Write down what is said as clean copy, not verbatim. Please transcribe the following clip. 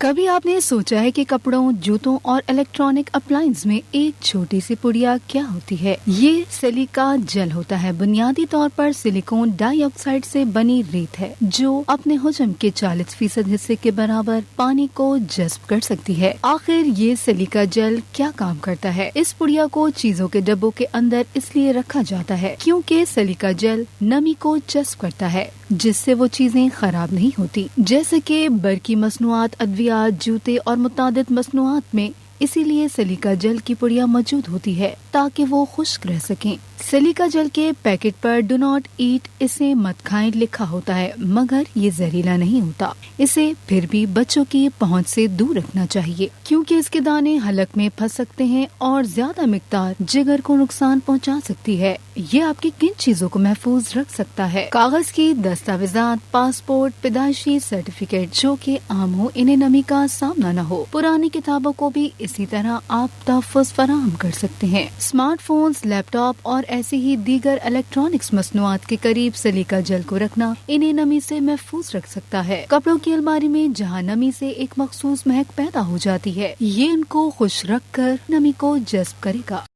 کبھی آپ نے سوچا ہے کہ کپڑوں، جوتوں اور الیکٹرانک اپلائنس میں ایک چھوٹی سی پڑیا کیا ہوتی ہے؟ یہ سلیکا جیل ہوتا ہے۔ بنیادی طور پر سلیکون ڈائی آکسائڈ سے بنی ریت ہے جو اپنے حجم کے 40% حصے کے برابر پانی کو جذب کر سکتی ہے۔ آخر یہ سلیکا جیل کیا کام کرتا ہے؟ اس پڑیا کو چیزوں کے ڈبوں کے اندر اس لیے رکھا جاتا ہے کیونکہ سلیکا جیل نمی کو جذب کرتا ہے جس سے وہ چیزیں خراب نہیں ہوتی، جیسے کہ برقی مصنوعات، ادویات، جوتے اور متعدد مصنوعات میں۔ اسی لیے سلیکا جیل کی پڑیا موجود ہوتی ہے تاکہ وہ خشک رہ سکیں۔ سلیکا جیل کے پیکٹ پر ڈو ناٹ ایٹ، اسے مت کھائیں لکھا ہوتا ہے، مگر یہ زہریلا نہیں ہوتا۔ اسے پھر بھی بچوں کی پہنچ سے دور رکھنا چاہیے کیونکہ اس کے دانے حلق میں پھنس سکتے ہیں اور زیادہ مقدار جگر کو نقصان پہنچا سکتی ہے۔ یہ آپ کی کن چیزوں کو محفوظ رکھ سکتا ہے؟ کاغذ کی دستاویزات، پاسپورٹ، پیدائشی سرٹیفکیٹ جو کہ عام ہو، انہیں نمی کا سامنا نہ ہو۔ پرانی کتابوں کو بھی اسی طرح آپ تحفظ فراہم کر سکتے ہیں۔ اسمارٹ فونز، لیپ ٹاپ اور ایسی ہی دیگر الیکٹرانکس مصنوعات کے قریب سلیکا جیل کو رکھنا انہیں نمی سے محفوظ رکھ سکتا ہے۔ کپڑوں کی الماری میں جہاں نمی سے ایک مخصوص مہک پیدا ہو جاتی ہے، یہ ان کو خوش رکھ کر نمی کو جذب کرے گا۔